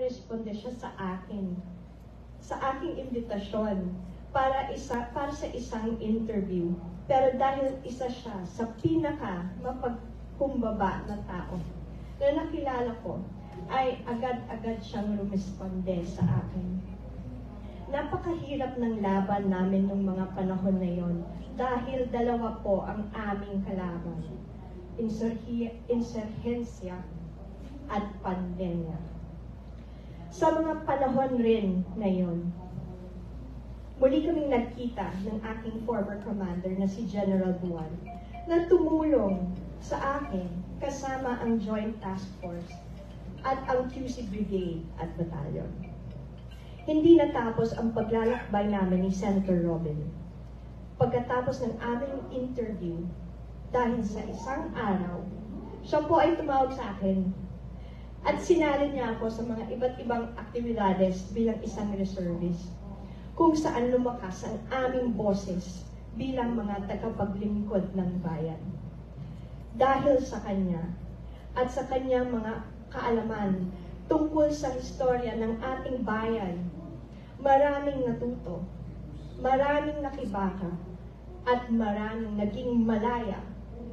nagresponde siya sa akin, sa aking imbitasyon para sa isang interview. Pero dahil isa siya sa pinaka mapagkumbaba na tao na nakilala ko, ay agad-agad siyang rumisponde sa akin. Napakahirap ng laban namin nung mga panahon na yon dahil dalawa po ang aming kalaban. Insurhensya at pandemya. Sa mga panahon rin na yon, muli kaming nagkita ng aking former commander na si General Buwan na tumulong sa akin kasama ang Joint Task Force at ang QC Brigade at Battalion. Hindi natapos ang paglalakbay namin ni Senator Robin. Pagkatapos ng aming interview, dahil sa isang araw, siya po ay tumawag sa akin at sinalin niya ako sa mga iba't ibang aktibidades bilang isang reservist, kung saan lumakas ang aming boses bilang mga tagapaglingkod ng bayan. Dahil sa kanya at sa kanyang mga kaalaman tungkol sa historya ng ating bayan, maraming natuto, maraming nakibaka, at maraming naging malaya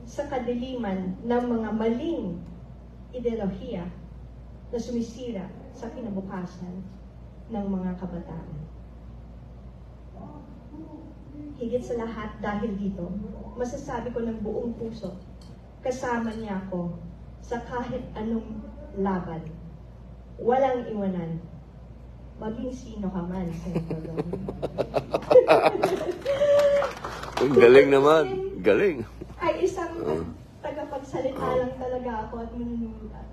sa kadiliman ng mga maling ideolohiya na sumisira sa kinabukasan ng mga kabataan. Higit sa lahat dahil dito, masasabi ko ng buong puso, kasama niya ako sa kahit anong laban. Walang iwanan. Maging sino ka man, Senator Robin. Galing naman. Galing. Ay isang tagapagsalita lang talaga ako at manunulat.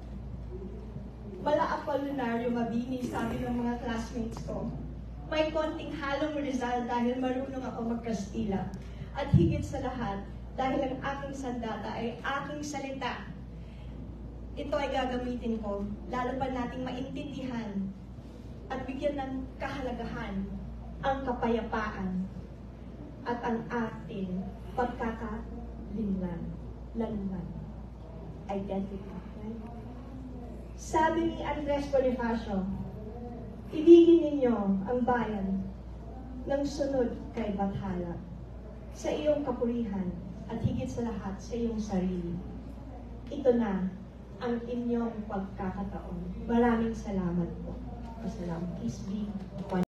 Mala Apollinario Mabini, sabi ng mga classmates ko, may konting halong Rizal dahil marunong ako magkastila. At higit sa lahat, dahil ang aking sandata ay aking salita. Ito ay gagamitin ko, lalo pa nating maintindihan at bigyan ng kahalagahan ang kapayapaan at ang ating pagkakalinlan, identity. Right? Sabi ni Andres Bonifacio, ibigin ninyo ang bayan ng sunod kay Bathala sa iyong kapurihan at higit sa lahat sa iyong sarili. Ito na ang inyong pagkakataon. Maraming salamat po. Peace be upon